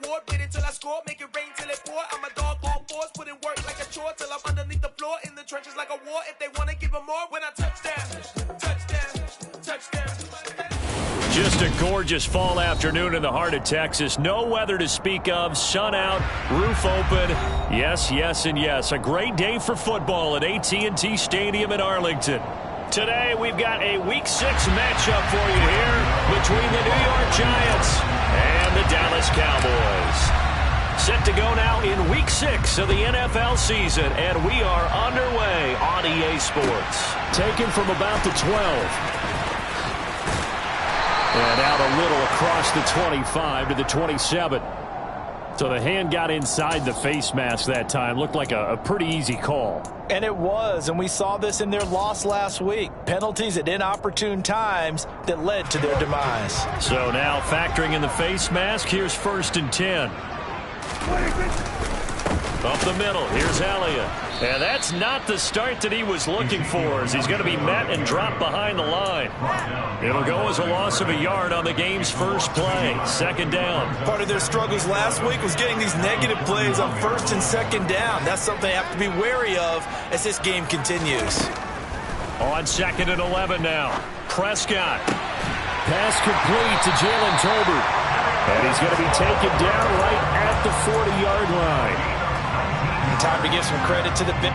reward. Wait until I score, make it rain till it pour. I'm a dog on fours, put in work like a chore till I'm underneath the floor. In the trenches like a war. If they want to give them more, when I touch down, touchdown, touchdown. Just a gorgeous fall afternoon in the heart of Texas. No weather to speak of. Sun out, roof open. Yes, yes, and yes. A great day for football at AT&T Stadium in Arlington. Today, we've got a Week 6 matchup for you here between the New York Giants and the Dallas Cowboys. Set to go now in Week 6 of the NFL season, and we are underway on EA Sports. Taken from about the 12. And out a little across the 25 to the 27. So the hand got inside the face mask that time. Looked like a pretty easy call. And it was, and we saw this in their loss last week. Penalties at inopportune times that led to their demise. So now factoring in the face mask, here's 1st and 10. Up the middle, here's Elliott. And that's not the start that he was looking for, as he's going to be met and dropped behind the line. It'll go as a loss of a yard on the game's first play. 2nd down. Part of their struggles last week was getting these negative plays on 1st and 2nd down. That's something they have to be wary of as this game continues. On 2nd and 11 now. Prescott. Pass complete to Jalen Tolbert. And he's going to be taken down right at the 40-yard line. Time to give some credit to the big.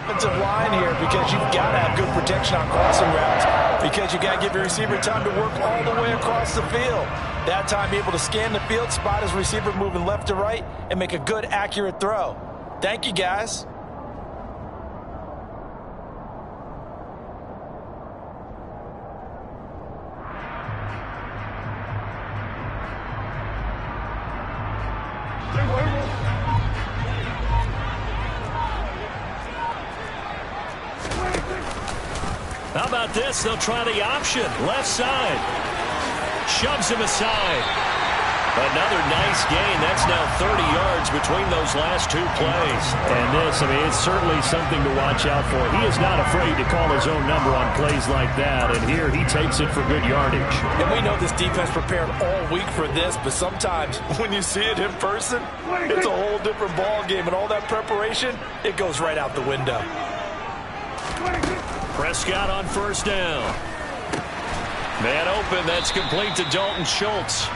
Offensive line here, because you've got to have good protection on crossing routes, because you've got to give your receiver time to work all the way across the field. That time, be able to scan the field, spot his receiver moving left to right, and make a good, accurate throw. Thank you, guys. How about this? They'll try the option. Left side. Shoves him aside. Another nice gain. That's now 30 yards between those last 2 plays. And this, it's certainly something to watch out for. He is not afraid to call his own number on plays like that. And here he takes it for good yardage. And we know this defense prepared all week for this, but sometimes when you see it in person, it's a whole different ball game. And all that preparation, it goes right out the window. Prescott on 1st down. Man open, that's complete to Dalton Schultz.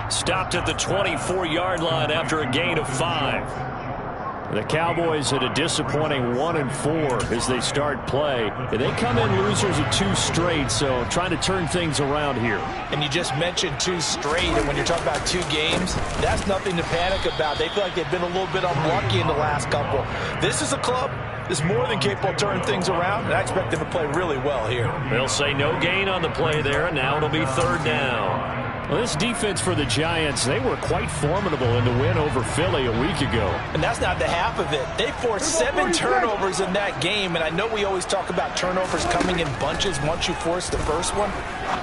Stopped at the 24-yard line after a gain of 5. The Cowboys at a disappointing 1-4 as they start play. They come in losers of 2 straight, so trying to turn things around here. And you just mentioned 2 straight, and when you're talking about 2 games, that's nothing to panic about. They feel like they've been a little bit unlucky in the last couple. This is a club is more than capable of turning things around, and I expect them to play really well here. They'll say no gain on the play there, and now it'll be third down. Well, this defense for the Giants, they were quite formidable in the win over Philly a week ago. And that's not the half of it. They forced 7 turnovers in that game, and I know we always talk about turnovers coming in bunches once you force the first one,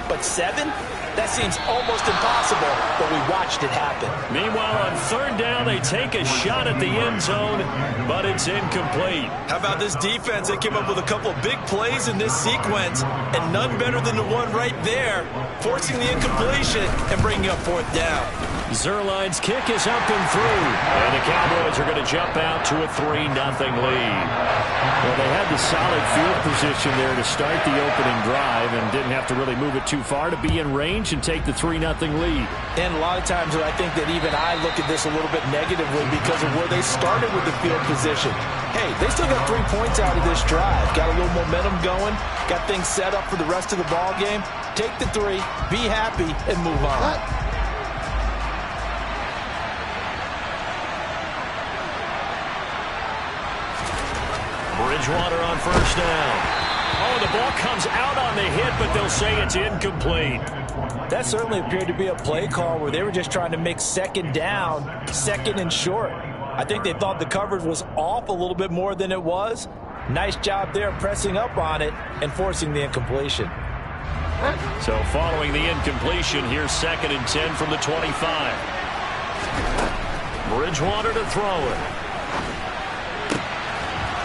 but 7? That seems almost impossible, but we watched it happen. Meanwhile, on third down, they take a shot at the end zone, but it's incomplete. How about this defense? They came up with a couple of big plays in this sequence, and none better than the one right there, forcing the incompletion and bringing up fourth down. Zuerlein's kick is up and through, and the Cowboys are going to jump out to a 3-0 lead. Well, they had the solid field position there to start the opening drive and didn't have to really move it too far to be in range and take the 3-0 lead. And a lot of times I think that even I look at this a little bit negatively because of where they started with the field position. Hey, they still got 3 points out of this drive. Got a little momentum going. Got things set up for the rest of the ball game. Take the 3, be happy, and move on. Bridgewater on first down. Oh, the ball comes out on the hit, but they'll say it's incomplete. That certainly appeared to be a play call where they were just trying to make second down, second and short. I think they thought the coverage was off a little bit more than it was. Nice job there pressing up on it and forcing the incompletion. So following the incompletion, here's 2nd and 10 from the 25. Bridgewater to throw it.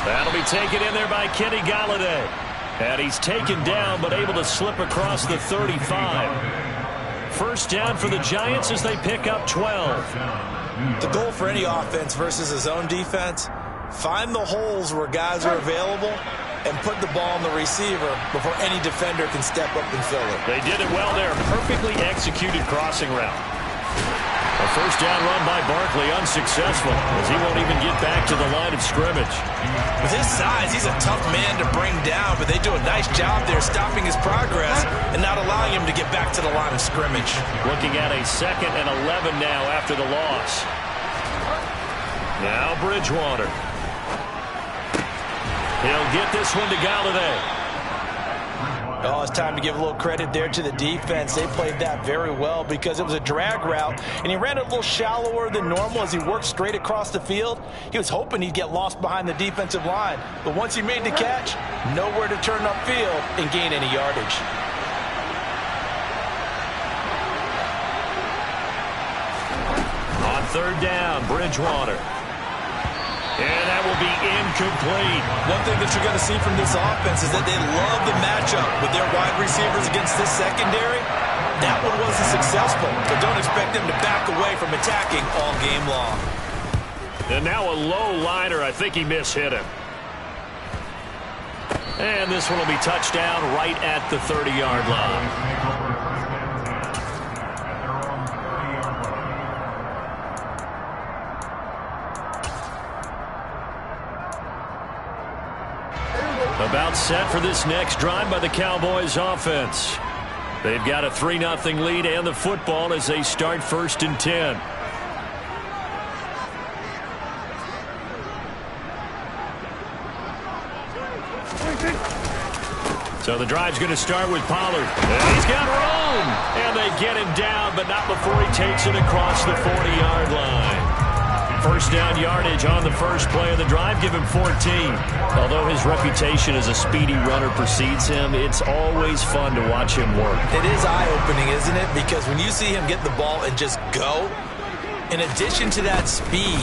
That'll be taken in there by Kenny Galladay. And he's taken down, but able to slip across the 35. First down for the Giants as they pick up 12. The goal for any offense versus his own defense, find the holes where guys are available and put the ball on the receiver before any defender can step up and fill it. They did it well there. Perfectly executed crossing route. A first down run by Barkley unsuccessful as he won't even get back to the line of scrimmage. With his size, he's a tough man to bring down, but they do a nice job there stopping his progress and not allowing him to get back to the line of scrimmage. Looking at a 2nd and 11 now after the loss. Now Bridgewater. He'll get this one to Galladay. Oh, it's time to give a little credit there to the defense. They played that very well because it was a drag route, and he ran it a little shallower than normal as he worked straight across the field. He was hoping he'd get lost behind the defensive line, but once he made the catch, nowhere to turn upfield and gain any yardage. On third down, Bridgewater. And that will be incomplete. One thing that you're going to see from this offense is that they love the matchup with their wide receivers against this secondary. That one wasn't successful, but don't expect them to back away from attacking all game long. And now a low liner. I think he mishit him. And this one will be touchdown right at the 30-yard line. About set for this next drive by the Cowboys offense. They've got a 3-0 lead and the football as they start 1st and 10. So the drive's going to start with Pollard. And he's got room. And they get him down, but not before he takes it across the 40-yard line. First down yardage on the first play of the drive. Give him 14. Although his reputation as a speedy runner precedes him, it's always fun to watch him work. It is eye-opening, isn't it? Because when you see him get the ball and just go, in addition to that speed,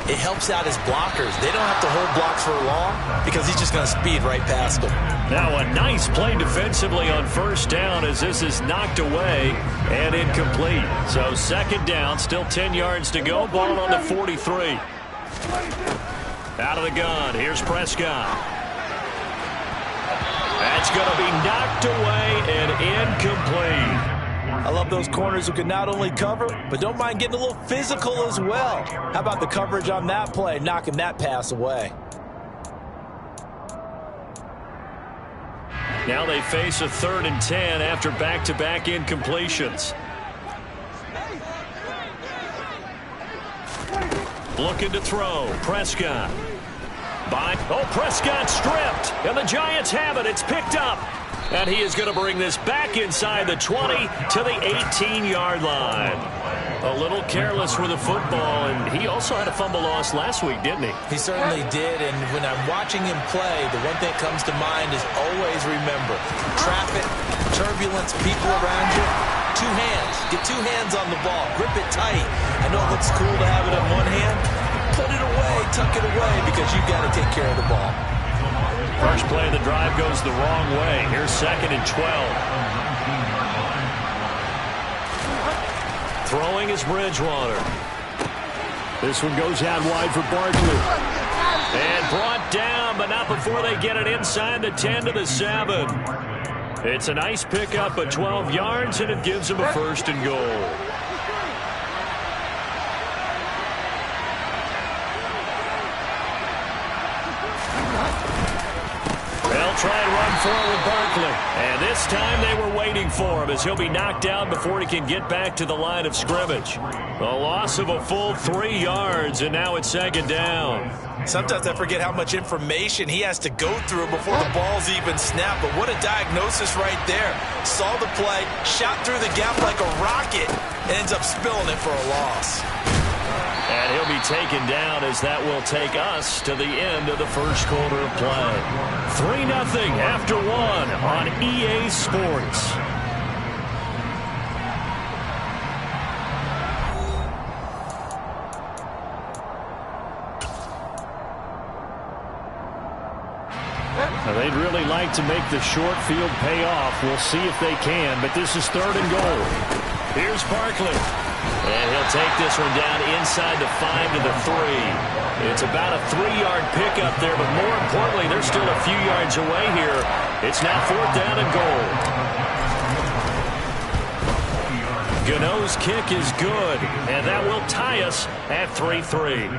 it helps out his blockers. They don't have to hold blocks for long because he's just going to speed right past them. Now a nice play defensively on first down as this is knocked away and incomplete. So 2nd down, still 10 yards to go. Ball on the 43. Out of the gun, here's Prescott. That's going to be knocked away and incomplete. I love those corners who can not only cover, but don't mind getting a little physical as well. How about the coverage on that play, knocking that pass away? Now they face a 3rd and 10 after back-to-back incompletions. Looking to throw, Prescott. by. Oh, Prescott stripped, and the Giants have it. It's picked up. And he is going to bring this back inside the 20 to the 18-yard line. A little careless with the football, and he also had a fumble loss last week, didn't he? He certainly did, and when I'm watching him play, the one thing that comes to mind is always remember, traffic, turbulence, people around you, two hands. Get two hands on the ball. Grip it tight. I know it looks cool to have it on one hand. Put it away, tuck it away, because you've got to take care of the ball. First play of the drive goes the wrong way. Here's 2nd and 12. Throwing is Bridgewater. This one goes out wide for Barkley. And brought down, but not before they get it inside the 10 to the 7. It's a nice pickup of 12 yards, and it gives them a 1st and goal. They'll try and run forward Barkley. And this time they were waiting for him as he'll be knocked down before he can get back to the line of scrimmage. A loss of a full 3 yards, and now it's 2nd down. Sometimes I forget how much information he has to go through before the ball's even snapped. But what a diagnosis right there. Saw the play, shot through the gap like a rocket, and ends up spilling it for a loss. And he'll be taken down as that will take us to the end of the first quarter of play. 3-0 after 1 on EA Sports. Now they'd really like to make the short field pay off. We'll see if they can, but this is 3rd and goal. Here's Barkley. And he'll take this one down inside the 5 to the 3. It's about a 3-yard pickup there, but more importantly, they're still a few yards away here. It's now 4th down and goal. Gano's kick is good, and that will tie us at 3-3.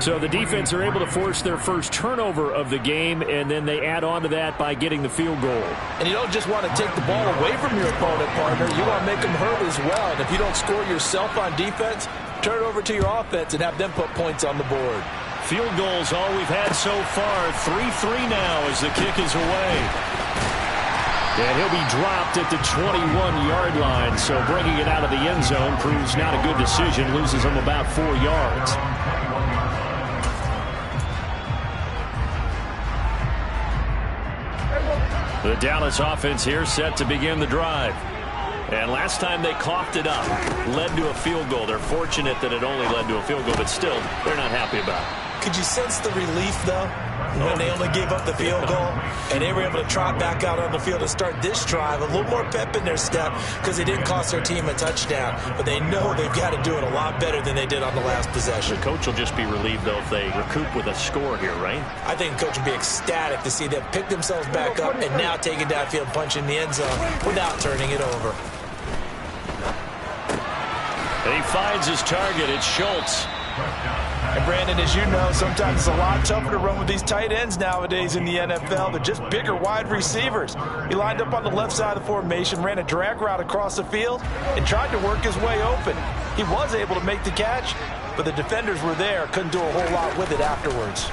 So the defense are able to force their first turnover of the game, and then they add on to that by getting the field goal. And you don't just want to take the ball away from your opponent, partner. You want to make them hurt as well. And if you don't score yourself on defense, turn it over to your offense and have them put points on the board. Field goals all we've had so far. 3-3 now as the kick is away. And he'll be dropped at the 21-yard line, so bringing it out of the end zone proves not a good decision. Loses him about 4 yards. The Dallas offense here set to begin the drive. And last time they coughed it up, led to a field goal. They're fortunate that it only led to a field goal, but still, they're not happy about it. Could you sense the relief, though, when they only gave up the field goal and they were able to trot back out on the field and start this drive? A little more pep in their step because they didn't cost their team a touchdown, but they know they've got to do it a lot better than they did on the last possession. The coach will just be relieved, though, if they recoup with a score here, right? I think the coach will be ecstatic to see them pick themselves back up and now take it downfield, punch in the end zone without turning it over. And he finds his target. It's Schultz. And Brandon, as you know, sometimes it's a lot tougher to run with these tight ends nowadays in the NFL. They're just bigger wide receivers. He lined up on the left side of the formation, ran a drag route across the field, and tried to work his way open. He was able to make the catch, but the defenders were there, couldn't do a whole lot with it afterwards.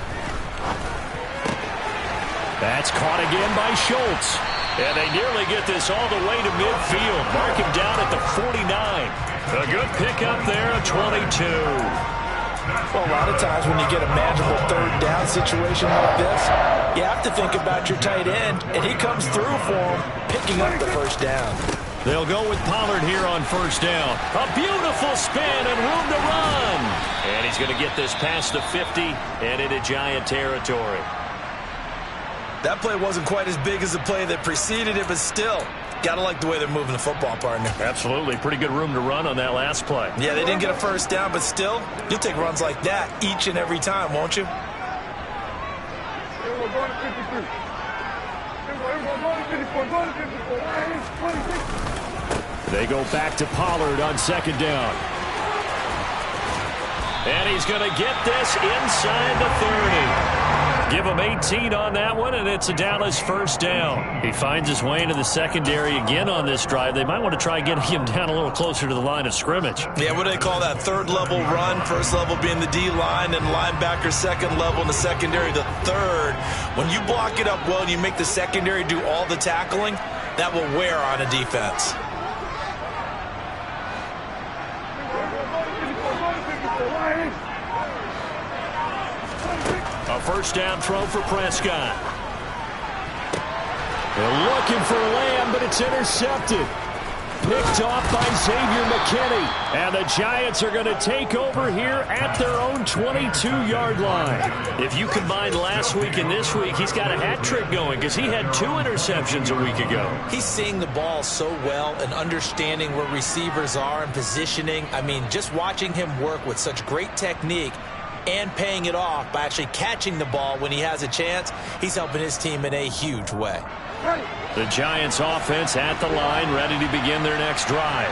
That's caught again by Schultz. And they nearly get this all the way to midfield. Mark him down at the 49. A good pickup there, a 22. Well, a lot of times when you get a manageable 3rd down situation like this, you have to think about your tight end, and he comes through for him, picking up the 1st down. They'll go with Pollard here on 1st down. A beautiful spin and room to run. And he's going to get this past the 50 and into Giant territory. That play wasn't quite as big as the play that preceded it, but still, got to like the way they're moving the football, partner. Absolutely. Pretty good room to run on that last play. Yeah, they didn't get a 1st down, but still, you'll take runs like that each and every time, won't you? They go back to Pollard on 2nd down. And he's going to get this inside the 30. Give him 18 on that one, and it's a Dallas first down. He finds his way into the secondary again on this drive. They might want to try getting him down a little closer to the line of scrimmage. Yeah, what do they call that? Third level run, first level being the D-line, and linebacker second level, and the secondary the third. When you block it up well and you make the secondary do all the tackling, that will wear on a defense. A first down throw for Prescott. They're looking for Lamb, but it's intercepted. Picked off by Xavier McKinney. And the Giants are going to take over here at their own 22-yard line. If you combine last week and this week, he's got a hat trick going because he had 2 interceptions a week ago. He's seeing the ball so well and understanding where receivers are and positioning. I mean, just watching him work with such great technique and paying it off by actually catching the ball when he has a chance, he's helping his team in a huge way. The Giants offense at the line, ready to begin their next drive.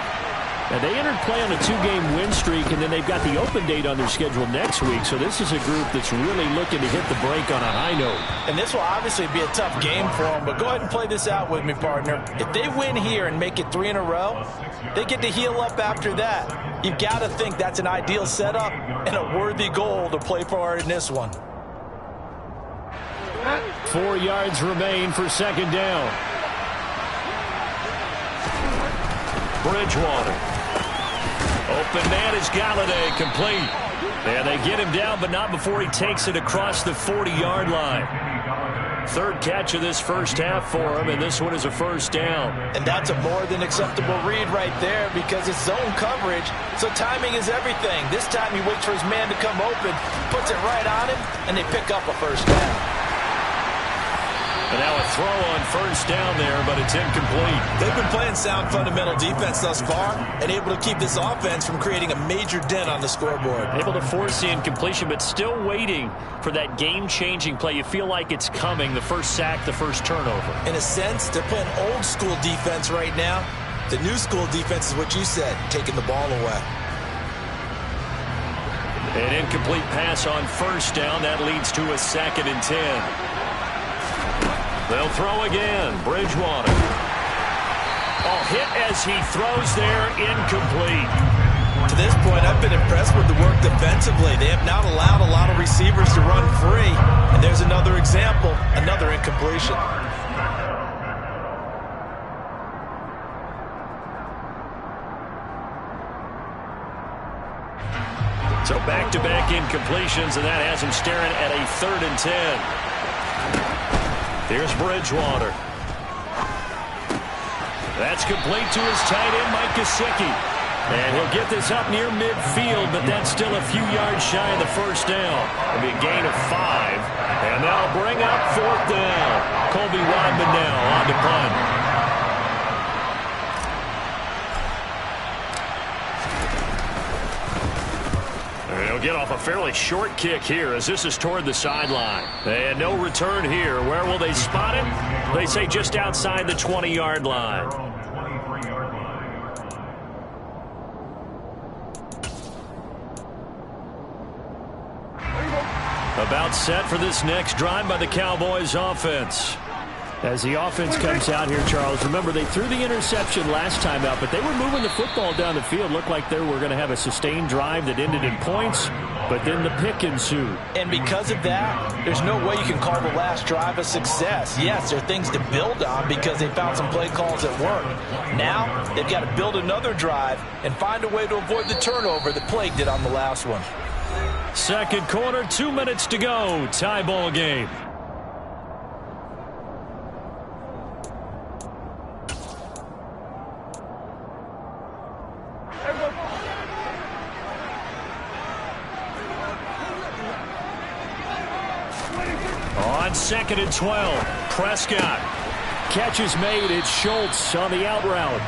Now, they entered play on a 2-game win streak, and then they've got the open date on their schedule next week, so this is a group that's really looking to hit the break on a high note. And this will obviously be a tough game for them, but go ahead and play this out with me, partner. If they win here and make it 3 in a row, they get to heal up after that. You've got to think that's an ideal setup and a worthy goal to play for in this one. 4 yards remain for second down. Bridgewater. Open man is Galladay, complete. And they get him down, but not before he takes it across the 40-yard line. 3rd catch of this first half for him, and this one is a first down. And that's a more than acceptable read right there because it's zone coverage, so timing is everything. This time he waits for his man to come open, puts it right on him, and they pick up a first down. And now a throw on first down there, but it's incomplete. They've been playing sound fundamental defense thus far and able to keep this offense from creating a major dent on the scoreboard. Able to force the incompletion, but still waiting for that game-changing play. You feel like it's coming, the first sack, the first turnover. In a sense, they're playing old-school defense right now. The new school defense is what you said, taking the ball away. An incomplete pass on first down. That leads to a 2nd and 10. They'll throw again. Bridgewater. Oh, hit as he throws there. Incomplete. To this point, I've been impressed with the work defensively. They have not allowed a lot of receivers to run free. And there's another example, another incompletion. So back-to-back incompletions, and that has him staring at a 3rd and 10. Here's Bridgewater. That's complete to his tight end, Mike Gesicki. And he'll get this up near midfield, but that's still a few yards shy of the first down. It'll be a gain of 5. And they'll bring up 4th down. Colby Rodman now on the punt. He'll get off a fairly short kick here as this is toward the sideline. And no return here. Where will they spot him? They say just outside the 20-yard line. About set for this next drive by the Cowboys offense. As the offense comes out here, Charles, remember they threw the interception last time out, but they were moving the football down the field. Looked like they were going to have a sustained drive that ended in points, but then the pick ensued. And because of that, there's no way you can call the last drive a success. Yes, there are things to build on because they found some play calls that work. Now, they've got to build another drive and find a way to avoid the turnover that plagued it on the last one. Second quarter, 2 minutes to go. Tie ball game. On 2nd and 12, Prescott. Catch is made. It's Schultz on the out route.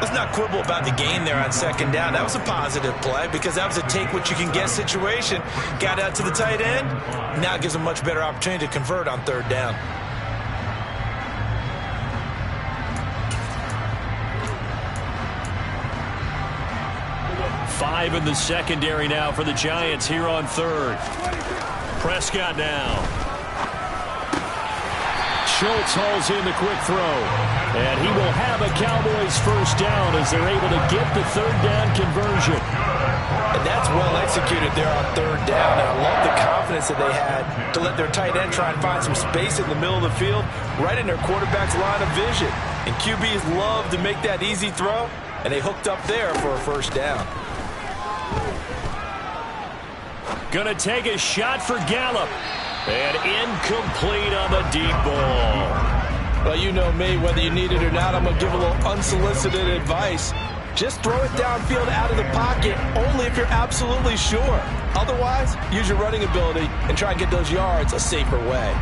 Let's not quibble about the gain there on 2nd down. That was a positive play because that was a take-what-you-can-get situation. Got out to the tight end. Now gives a much better opportunity to convert on 3rd down. Five in the secondary now for the Giants here on 3rd. Prescott now. Schultz hauls in the quick throw. And he will have a Cowboys first down as they're able to get the third down conversion. And that's well executed there on third down. And I love the confidence that they had to let their tight end try and find some space in the middle of the field, right in their quarterback's line of vision. And QBs love to make that easy throw, and they hooked up there for a first down. Gonna take a shot for Gallup. And incomplete on the deep ball. Well, you know me, whether you need it or not, I'm going to give a little unsolicited advice. Just throw it downfield out of the pocket, only if you're absolutely sure. Otherwise, use your running ability and try and get those yards a safer way.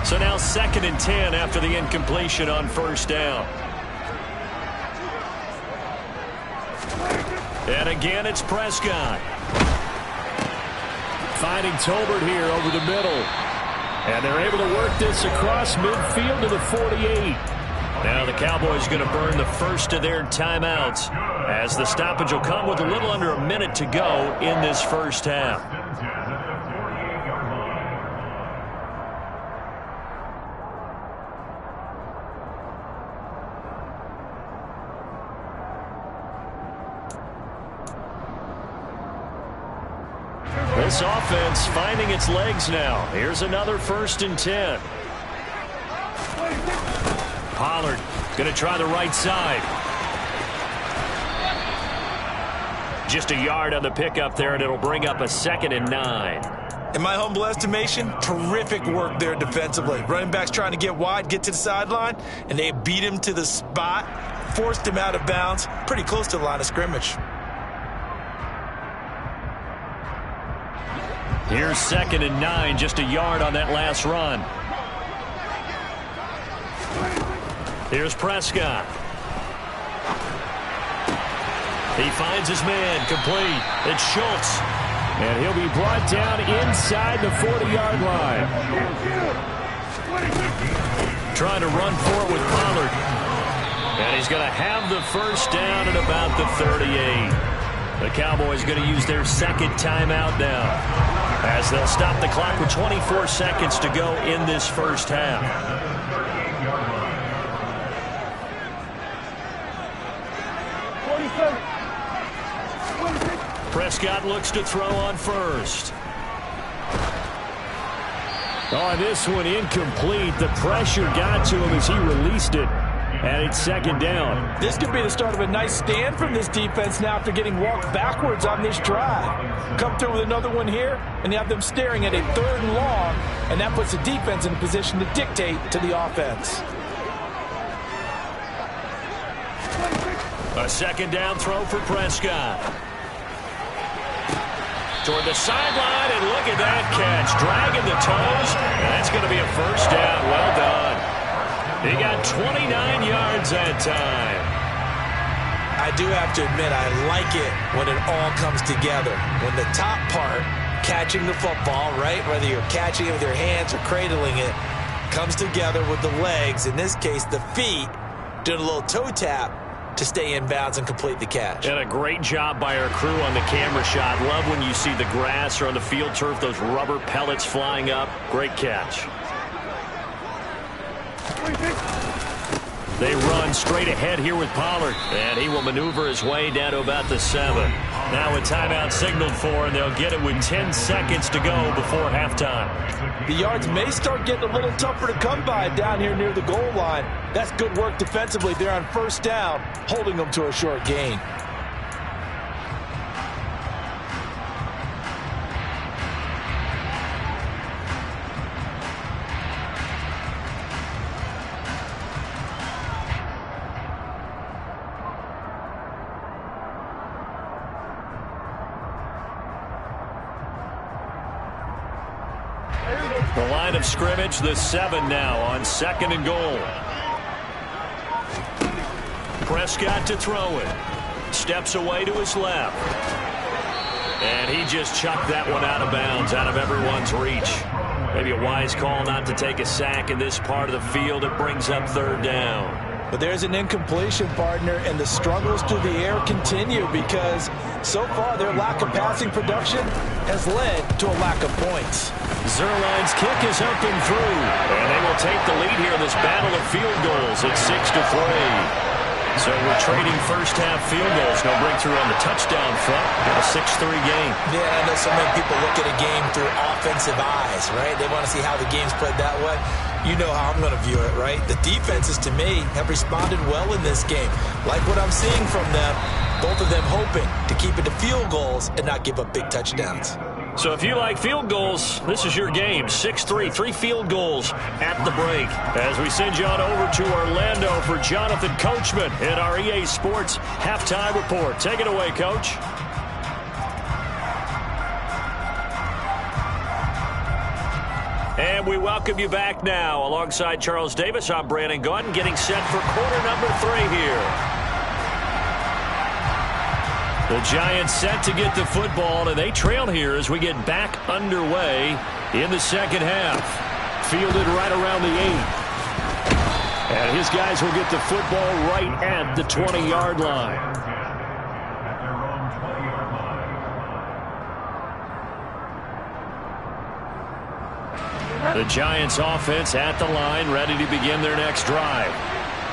So now 2nd and 10 after the incompletion on first down. And again, it's Prescott. Finding Tolbert here over the middle. And they're able to work this across midfield to the 48. Now the Cowboys going to burn the first of their timeouts as the stoppage will come with a little under a minute to go in this first half. This offense finding its legs now. Here's another 1st and 10. Pollard going to try the right side. Just a yard on the pickup there, and it'll bring up a 2nd and 9. In my humble estimation, terrific work there defensively. Running backs trying to get wide, get to the sideline, and they beat him to the spot, forced him out of bounds, pretty close to the line of scrimmage. Here's 2nd and 9, just a yard on that last run. Here's Prescott. He finds his man, complete. It's Schultz. And he'll be brought down inside the 40-yard line. Trying to run for it with Pollard. And he's going to have the first down at about the 38. The Cowboys going to use their 2nd timeout now, as they'll stop the clock with 24 seconds to go in this first half. Prescott looks to throw on first. On this one, incomplete. The pressure got to him as he released it. And it's 2nd down. This could be the start of a nice stand from this defense now after getting walked backwards on this drive. Come through with another one here, and you have them staring at a 3rd and long, and that puts the defense in a position to dictate to the offense. A 2nd down throw for Prescott. Toward the sideline, and look at that catch. Dragging the toes, and that's going to be a first down. Well done. He got 29 yards that time. I do have to admit, I like it when it all comes together. When the top part, catching the football, right, whether you're catching it with your hands or cradling it, comes together with the legs, in this case the feet, doing a little toe tap to stay in bounds and complete the catch. And a great job by our crew on the camera shot. Love when you see the grass or on the field turf, those rubber pellets flying up. Great catch. They run straight ahead here with Pollard, and he will maneuver his way down to about the 7. Now a timeout signaled for, and they'll get it with 10 seconds to go before halftime. The yards may start getting a little tougher to come by down here near the goal line. That's good work defensively there on first down, holding them to a short gain. The line of scrimmage, the 7 now on 2nd and goal. Prescott to throw it. Steps away to his left. And he just chucked that one out of bounds, out of everyone's reach. Maybe a wise call not to take a sack in this part of the field. It brings up 3rd down. But there's an incompletion, partner, and the struggles through the air continue because So far, their lack of passing production has led to a lack of points. Zerline's kick is up and through, and they will take the lead here in this battle of field goals at 6-3. So we're trading first-half field goals. No breakthrough on the touchdown front. Got a 6-3 game. Yeah, I know so many people look at a game through offensive eyes, right? They want to see how the game's played that way. You know how I'm going to view it, right? The defenses, to me, have responded well in this game. Like what I'm seeing from them, both of them hoping to keep it to field goals and not give up big touchdowns. So if you like field goals, this is your game. 6-3, 3 field goals at the break. As we send you on over to Orlando for Jonathan Coachman in our EA Sports Halftime Report. Take it away, Coach. And we welcome you back now. Alongside Charles Davis, I'm Brandon Gaudin, getting set for quarter number 3 here. The Giants set to get the football, and they trail here as we get back underway in the second half. Fielded right around the 8. And his guys will get the football right at the 20-yard line. The Giants offense at the line, ready to begin their next drive.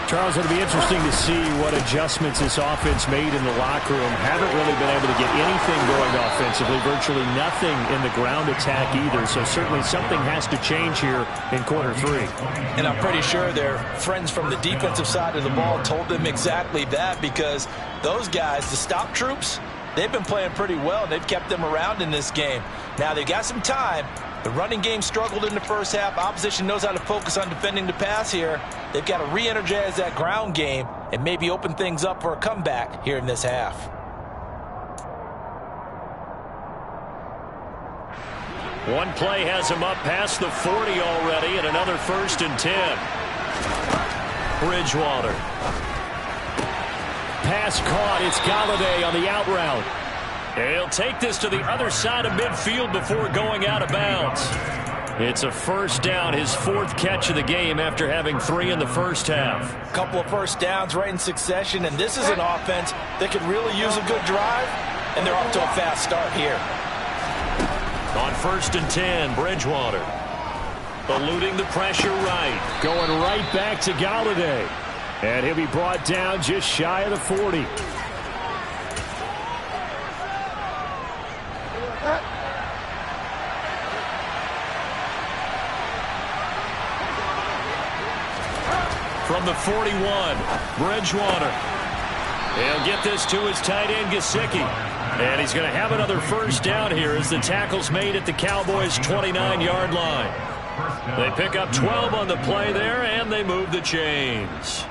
Charles, it'll be interesting to see what adjustments this offense made in the locker room. Haven't really been able to get anything going offensively, virtually nothing in the ground attack either. So certainly something has to change here in quarter 3. And I'm pretty sure their friends from the defensive side of the ball told them exactly that, because those guys, the stop troops, they've been playing pretty well. They've kept them around in this game. Now they've got some time. The running game struggled in the first half. Opposition knows how to focus on defending the pass here. They've got to re-energize that ground game and maybe open things up for a comeback here in this half. One play has him up past the 40 already, and another 1st and 10. Bridgewater. Pass caught. It's Galladay on the out route. He'll take this to the other side of midfield before going out of bounds. It's a first down, his 4th catch of the game after having 3 in the first half. A couple of first downs right in succession, and this is an offense that could really use a good drive, and they're off to a fast start here. On 1st and 10, Bridgewater. Eluding the pressure right. Going right back to Galladay. And he'll be brought down just shy of the 40. From the 41, Bridgewater. He'll get this to his tight end, Gesicki. And he's going to have another first down here as the tackle's made at the Cowboys' 29-yard line. They pick up 12 on the play there, and they move the chains.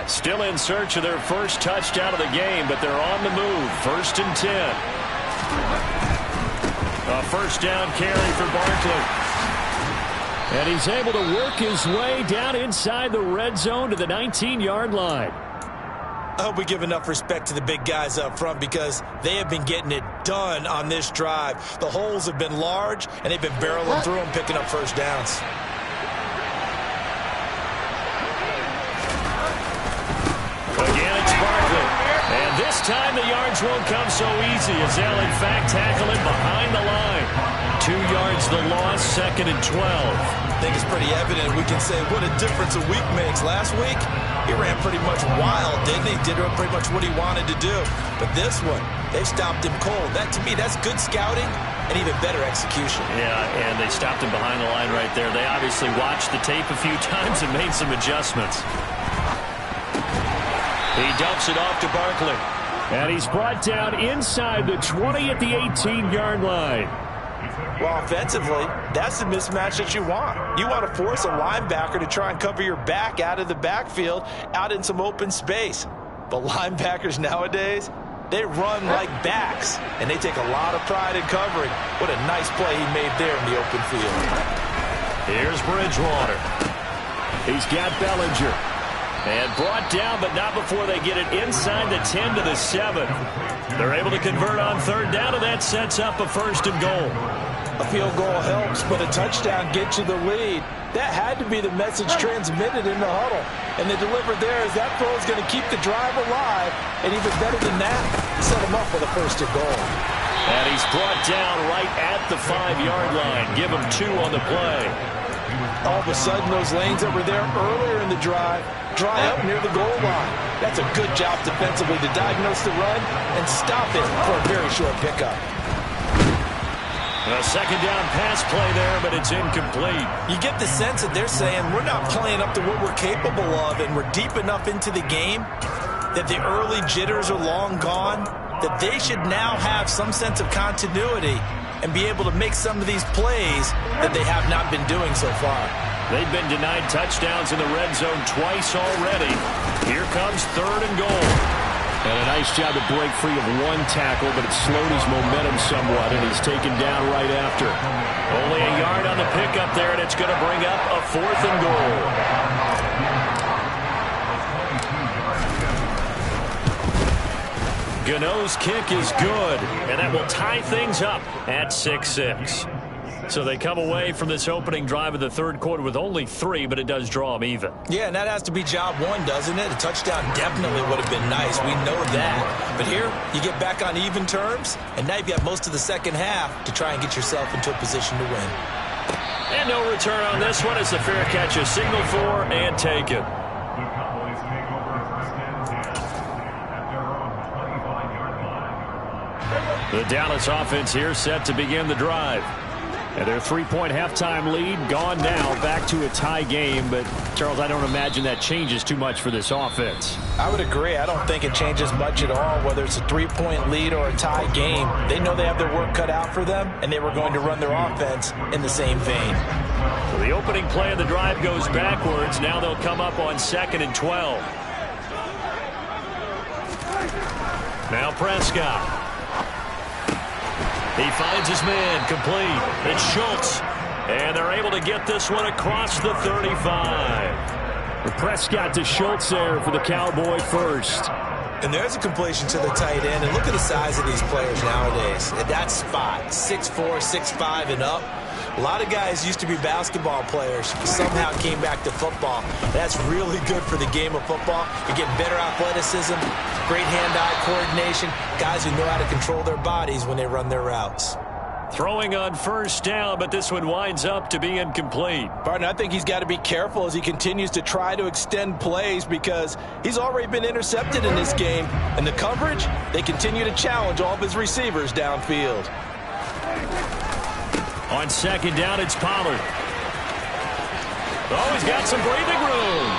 Still in search of their first touchdown of the game, but they're on the move. 1st and 10. A first down carry for Barkley. And he's able to work his way down inside the red zone to the 19-yard line. I hope we give enough respect to the big guys up front, because they have been getting it done on this drive. The holes have been large, and they've been barreling through them, picking up first downs. Again, it's Barkley. And this time the yards won't come so easy as they'll, in fact, tackle him behind the line. 2 yards the loss, 2nd and 12. I think it's pretty evident. We can say what a difference a week makes. Last week, he ran pretty much wild, didn't he? Did pretty much what he wanted to do. But this one, they've stopped him cold. That, to me, that's good scouting and even better execution. Yeah, and they stopped him behind the line right there. They obviously watched the tape a few times and made some adjustments. He dumps it off to Barkley. And he's brought down inside the 20 at the 18-yard line. Well, offensively, that's the mismatch that you want. You want to force a linebacker to try and cover your back out of the backfield, out in some open space. But linebackers nowadays, they run like backs, and they take a lot of pride in covering. What a nice play he made there in the open field. Here's Bridgewater. He's got Bellinger. And brought down, but not before they get it inside the 10 to the 7. They're able to convert on third down, and that sets up a 1st and goal. A field goal helps, but a touchdown gets you the lead. That had to be the message transmitted in the huddle. And they delivered there as that throw is going to keep the drive alive. And even better than that, set him up with a 1st and goal. And he's brought down right at the 5-yard line. Give him 2 on the play. All of a sudden, those lanes that were there earlier in the drive dry up near the goal line. That's a good job defensively to diagnose the run and stop it for a very short pickup. A 2nd down pass play there, but it's incomplete. You get the sense that they're saying we're not playing up to what we're capable of, and we're deep enough into the game that the early jitters are long gone, that they should now have some sense of continuity and be able to make some of these plays that they have not been doing so far. They've been denied touchdowns in the red zone twice already. Here comes 3rd and goal. And a nice job to break free of 1 tackle, but it slowed his momentum somewhat, and he's taken down right after. Only a yard on the pickup there, and it's going to bring up a 4th and goal. Gano's kick is good, and that will tie things up at 6-6. So they come away from this opening drive of the 3rd quarter with only 3, but it does draw them even. Yeah, and that has to be job 1, doesn't it? A touchdown definitely would have been nice. We know that. But here, you get back on even terms, and now you've got most of the second half to try and get yourself into a position to win. And no return on this one as the fair catch is signaled for and taken. The Dallas offense here set to begin the drive. And their 3-point halftime lead gone now, back to a tie game. But, Charles, I don't imagine that changes too much for this offense. I would agree. I don't think it changes much at all, whether it's a 3-point lead or a tie game. They know they have their work cut out for them, and they were going to run their offense in the same vein. So the opening play of the drive goes backwards. Now they'll come up on 2nd and 12. Now Prescott. He finds his man, complete. It's Schultz. And they're able to get this one across the 35. Prescott to Schultz there for the Cowboy first. And there's a completion to the tight end. And look at the size of these players nowadays. At that spot, 6'4", 6'5", and up. A lot of guys used to be basketball players, somehow came back to football. That's really good for the game of football. You're getting better athleticism, great hand-eye coordination, guys who know how to control their bodies when they run their routes. Throwing on 1st down, but this one winds up to be incomplete. Barton, I think he's got to be careful as he continues to try to extend plays because he's already been intercepted in this game. And the coverage, they continue to challenge all of his receivers downfield. On 2nd down, it's Pollard. Oh, he's got some breathing room.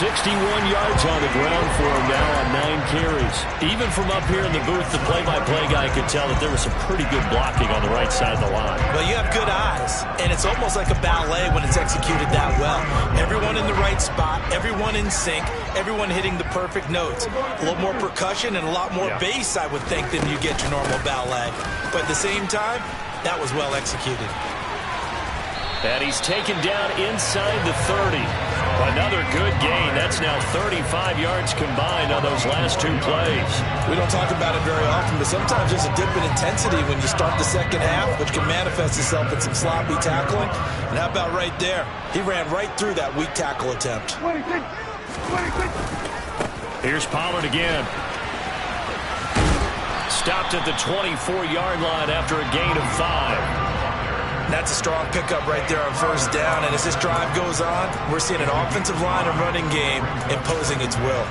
61 yards on the ground for him now on 9 carries. Even from up here in the booth, the play-by-play guy could tell that there was some pretty good blocking on the right side of the line. Well, you have good eyes, and it's almost like a ballet when it's executed that well. Everyone in the right spot, everyone in sync, everyone hitting the perfect notes. A little more percussion and a lot more bass, I would think, than you get your normal ballet. But at the same time, that was well executed. And he's taken down inside the 30. Another good gain. That's now 35 yards combined on those last 2 plays. We don't talk about it very often, but sometimes there's a dip in intensity when you start the second half, which can manifest itself in some sloppy tackling. And how about right there? He ran right through that weak tackle attempt. Here's Pollard again. Stopped at the 24-yard line after a gain of 5. That's a strong pickup right there on 1st down. And as this drive goes on, we're seeing an offensive line and running game imposing its will.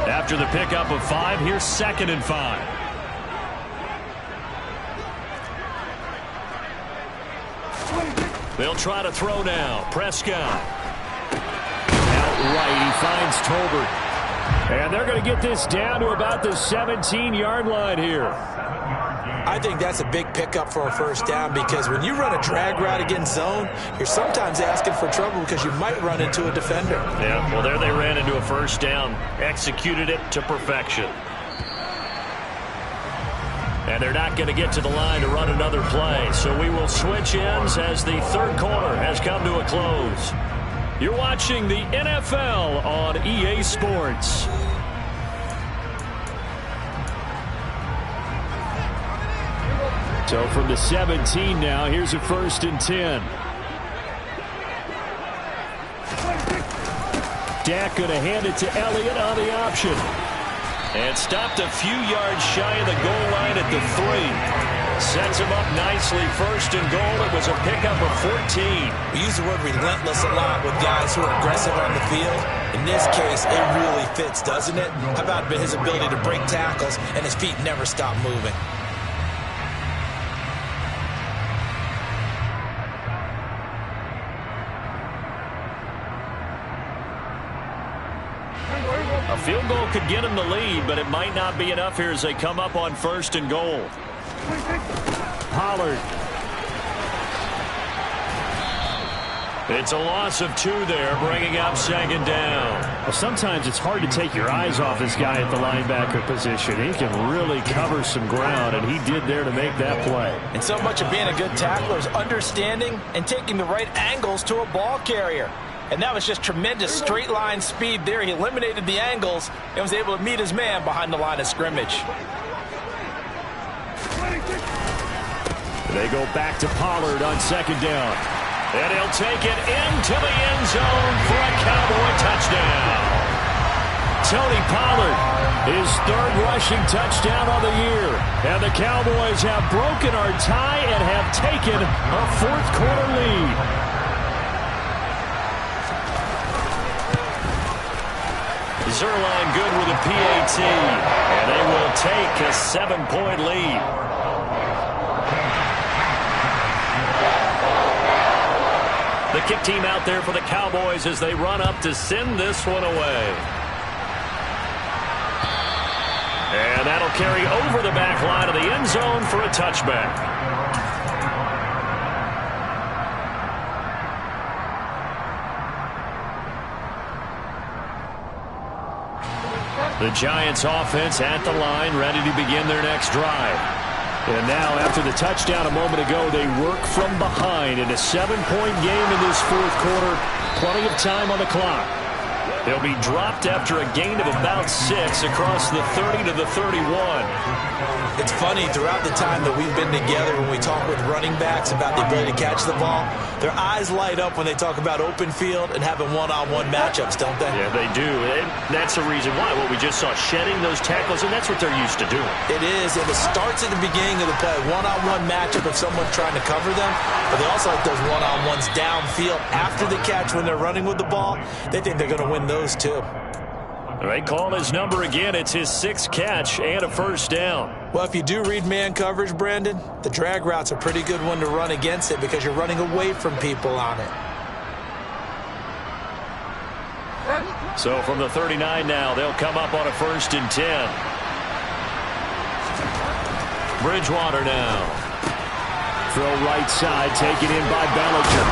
After the pickup of 5, here's 2nd and 5. They'll try to throw now. Prescott. Outright, he finds Tolbert. And they're going to get this down to about the 17-yard line here. I think that's a big pickup for a 1st down because when you run a drag route against zone, you're sometimes asking for trouble because you might run into a defender. Yeah, well, there they ran into a 1st down. Executed it to perfection. And they're not going to get to the line to run another play. So we will switch ends as the third quarter has come to a close. You're watching the NFL on EA Sports. So from the 17 now, here's a 1st and 10. Dak going to hand it to Elliott on the option. And stopped a few yards shy of the goal line at the 3. Sets him up nicely. 1st and goal. It was a pickup of 14. We use the word relentless a lot with guys who are aggressive on the field. In this case, it really fits, doesn't it? How about his ability to break tackles and his feet never stop moving? A field goal could get him the lead, but it might not be enough here as they come up on 1st and goal. Pollard. It's a loss of 2 there, bringing up 2nd down. Well, sometimes it's hard to take your eyes off this guy at the linebacker position. He can really cover some ground, and he did there to make that play. And so much of being a good tackler is understanding and taking the right angles to a ball carrier. And that was just tremendous straight line speed there. He eliminated the angles and was able to meet his man behind the line of scrimmage. They go back to Pollard on 2nd down. And he'll take it into the end zone for a Cowboy touchdown. Tony Pollard, his 3rd rushing touchdown on the year. And the Cowboys have broken our tie and have taken a 4th quarter lead. Zerline good with a PAT, and they will take a 7-point lead. The kick team out there for the Cowboys as they run up to send this one away. And that'll carry over the back line of the end zone for a touchback. The Giants offense at the line, ready to begin their next drive. And now, after the touchdown a moment ago, they work from behind in a 7-point game in this 4th quarter. Plenty of time on the clock. They'll be dropped after a gain of about 6 across the 30 to the 31. It's funny, throughout the time that we've been together, when we talk with running backs about the ability to catch the ball, their eyes light up when they talk about open field and having one-on-one matchups, don't they? Yeah, they do. And that's the reason why. What we just saw, shedding those tackles, and that's what they're used to doing. It is, and it starts at the beginning of the play. One-on-one matchup of someone trying to cover them, but they also like those one-on-ones downfield after the catch when they're running with the ball. They think they're going to win those too. They call his number again. It's his 6th catch and a 1st down. Well, if you do read man coverage, Brandon, the drag route's a pretty good one to run against it because you're running away from people on it. So from the 39 now, they'll come up on a 1st and 10. Bridgewater now. Throw right side, taken in by Bellinger.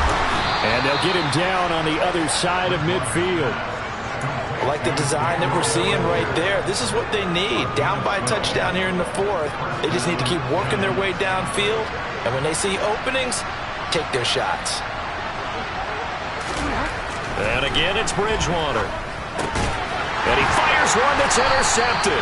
And they'll get him down on the other side of midfield. I like the design that we're seeing right there. This is what they need. Down by a touchdown here in the 4th. They just need to keep working their way downfield. And when they see openings, take their shots. And again, it's Bridgewater. And he fires one that's intercepted.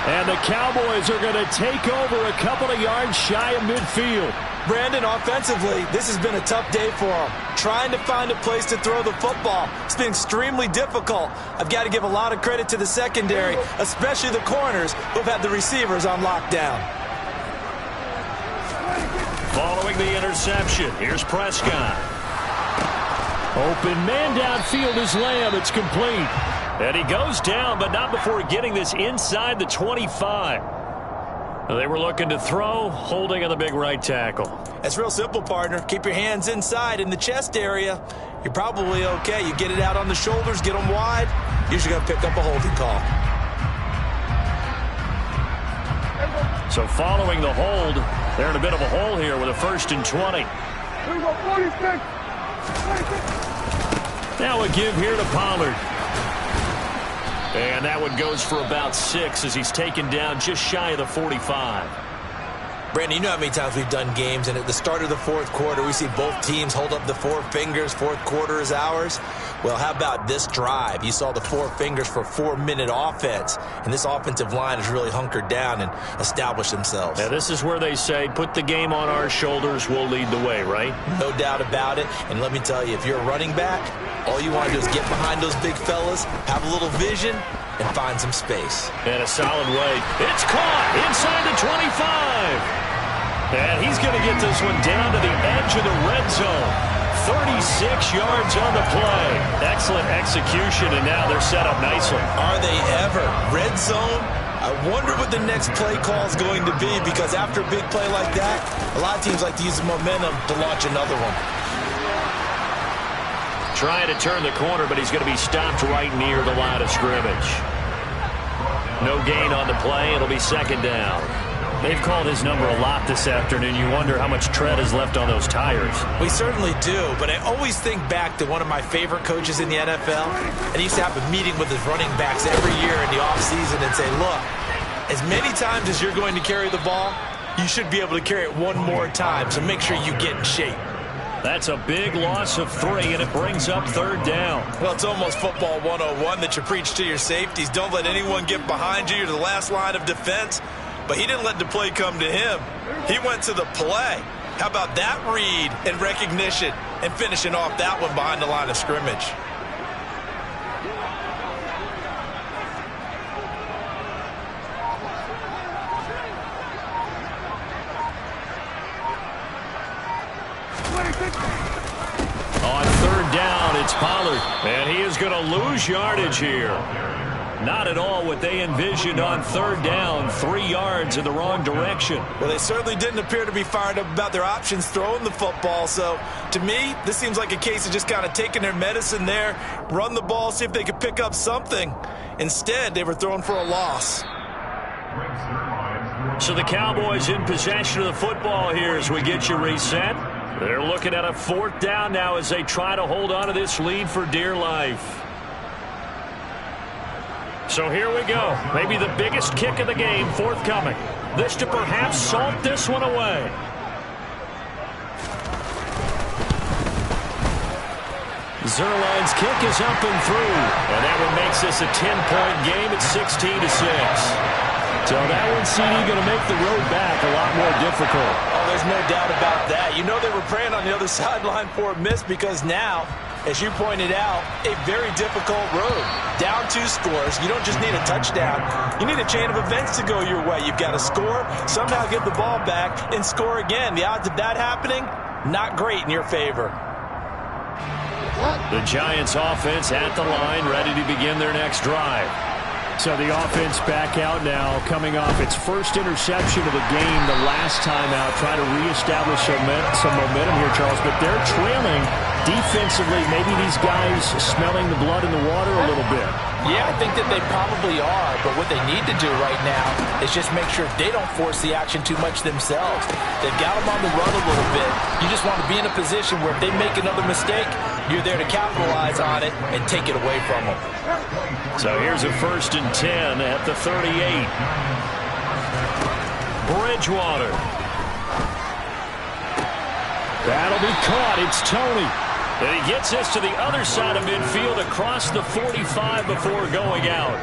And the Cowboys are going to take over a couple of yards shy of midfield. Brandon, offensively, this has been a tough day for them. Trying to find a place to throw the football. It's been extremely difficult. I've got to give a lot of credit to the secondary, especially the corners who've had the receivers on lockdown. Following the interception, here's Prescott. Open man downfield is Lamb. It's complete. And he goes down, but not before getting this inside the 25. They were looking to throw, holding on the big right tackle. It's real simple, partner. Keep your hands inside in the chest area. You're probably okay. You get it out on the shoulders, get them wide. Usually going to pick up a holding call. So following the hold, they're in a bit of a hole here with a 1st and 20. Now a give here to Pollard. And that one goes for about 6 as he's taken down just shy of the 45. Brandon, you know how many times we've done games, and at the start of the fourth quarter, we see both teams hold up the 4 fingers, fourth quarter is ours. Well, how about this drive? You saw the 4 fingers for 4-minute offense, and this offensive line has really hunkered down and established themselves. Now, this is where they say, put the game on our shoulders, we'll lead the way, right? No doubt about it, and let me tell you, if you're a running back, all you want to do is get behind those big fellas, have a little vision, and find some space. And a solid way. It's caught inside the 25. And he's going to get this one down to the edge of the red zone. 36 yards on the play. Excellent execution, and now they're set up nicely. Are they ever? Red zone? I wonder what the next play call is going to be, because after a big play like that, a lot of teams like to use the momentum to launch another one. Trying to turn the corner, but he's going to be stopped right near the line of scrimmage. No gain on the play. It'll be second down. They've called his number a lot this afternoon. You wonder how much tread is left on those tires. We certainly do, but I always think back to one of my favorite coaches in the NFL, and he used to have a meeting with his running backs every year in the offseason and say, look, as many times as you're going to carry the ball, you should be able to carry it one more time, so make sure you get in shape. That's a big loss of 3, and it brings up third down. Well, it's almost football 101 that you preach to your safeties. Don't let anyone get behind you. You're the last line of defense. But he didn't let the play come to him. He went to the play. How about that read and recognition and finishing off that one behind the line of scrimmage? On third down, it's Pollard. And he is going to lose yardage here. Not at all what they envisioned on third down. 3 yards in the wrong direction. Well, they certainly didn't appear to be fired up about their options throwing the football. So, to me, this seems like a case of just kind of taking their medicine there, run the ball, see if they could pick up something. Instead, they were throwing for a loss. So the Cowboys in possession of the football here as we get you reset. They're looking at a fourth down now as they try to hold on to this lead for dear life. So here we go. Maybe the biggest kick of the game forthcoming. This to perhaps salt this one away. Zuerlein's kick is up and through. And that one makes this a 10-point game at 16-6. So that one, CD, going to make the road back a lot more difficult. Oh, there's no doubt about that. You know they were praying on the other sideline for a miss, because now, as you pointed out, a very difficult road. Down 2 scores. You don't just need a touchdown. You need a chain of events to go your way. You've got to score, somehow get the ball back, and score again. The odds of that happening, not great in your favor. The Giants offense at the line, ready to begin their next drive. So the offense back out now, coming off its first interception of the game the last time out, trying to reestablish some momentum here, Charles. But they're trailing defensively. Maybe these guys smelling the blood in the water a little bit. Yeah, I think that they probably are. But what they need to do right now is just make sure they don't force the action too much themselves. They've got them on the run a little bit. You just want to be in a position where if they make another mistake, you're there to capitalize on it and take it away from them. So here's a 1st and 10 at the 38. Bridgewater. That'll be caught. It's Tony. And he gets this to the other side of midfield across the 45 before going out.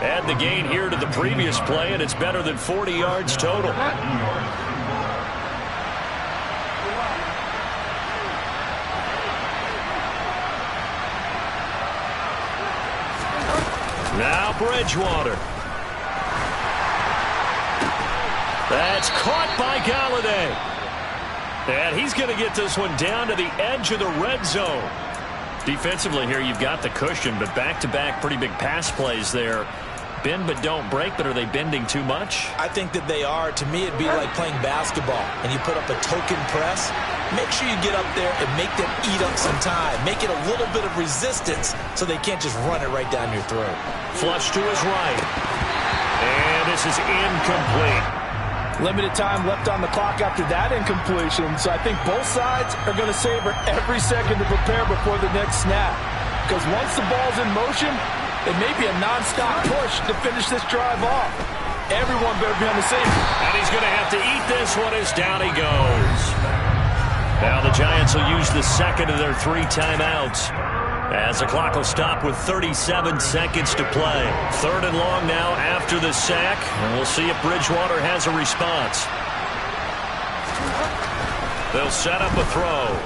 Add the gain here to the previous play, and it's better than 40 yards total. Now Bridgewater. That's caught by Galladay. And he's going to get this one down to the edge of the red zone. Defensively here, you've got the cushion, but back-to-back pretty big pass plays there. Bend but don't break, but are they bending too much? I think that they are. To me, it'd be like playing basketball, and you put up a token press. Make sure you get up there and make them eat up some time. Make it a little bit of resistance so they can't just run it right down your throat. Flush to his right. And this is incomplete. Limited time left on the clock after that incompletion, so I think both sides are going to savor every second to prepare before the next snap. Because once the ball's in motion, It may be a nonstop push to finish this drive off. Everyone better be on the same. And he's going to have to eat this one as down he goes. Now the Giants will use the second of their 3 timeouts, as the clock will stop with 37 seconds to play. 3rd and long now after the sack, and we'll see if Bridgewater has a response. They'll set up a throw.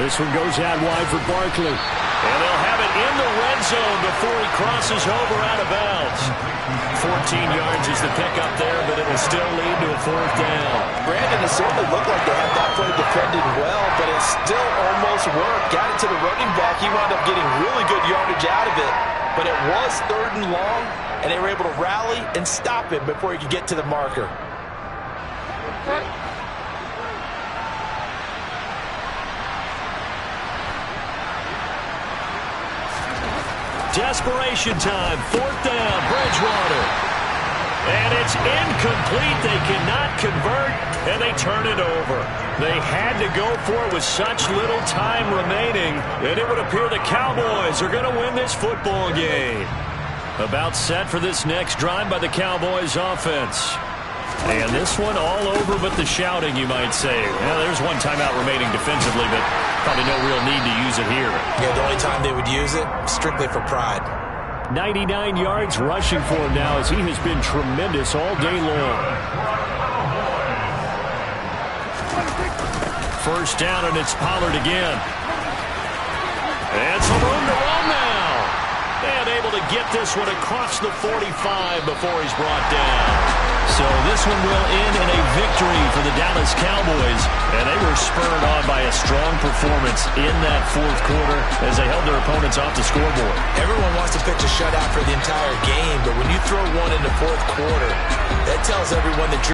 This one goes out wide for Barkley. And they'll have it in the red zone before he crosses over out of bounds. 14 yards is the pickup there, but it will still lead to a 4th down. Brandon, it certainly looked like they had that play defended well, but it still almost worked. Got it to the running back. He wound up getting really good yardage out of it, but it was 3rd and long, and they were able to rally and stop him before he could get to the marker. Desperation time, 4th down, Bridgewater. And it's incomplete. They cannot convert, and they turn it over. They had to go for it with such little time remaining, and it would appear the Cowboys are going to win this football game. About set for this next drive by the Cowboys offense. And this one all over but the shouting, you might say. Well, there's one timeout remaining defensively, but probably no real need to use it here. Yeah, the only time they would use it, strictly for pride. 99 yards rushing for him now, as he has been tremendous all day long. 1st down, and it's Pollard again. And some room to run now. And able to get this one across the 45 before he's brought down. So this one will end in a victory for the Dallas Cowboys. And they were spurred on by a strong performance in that 4th quarter as they held their opponents off the scoreboard. Everyone wants to pitch a shutout for the entire game, but when you throw one in the 4th quarter, that tells everyone that you're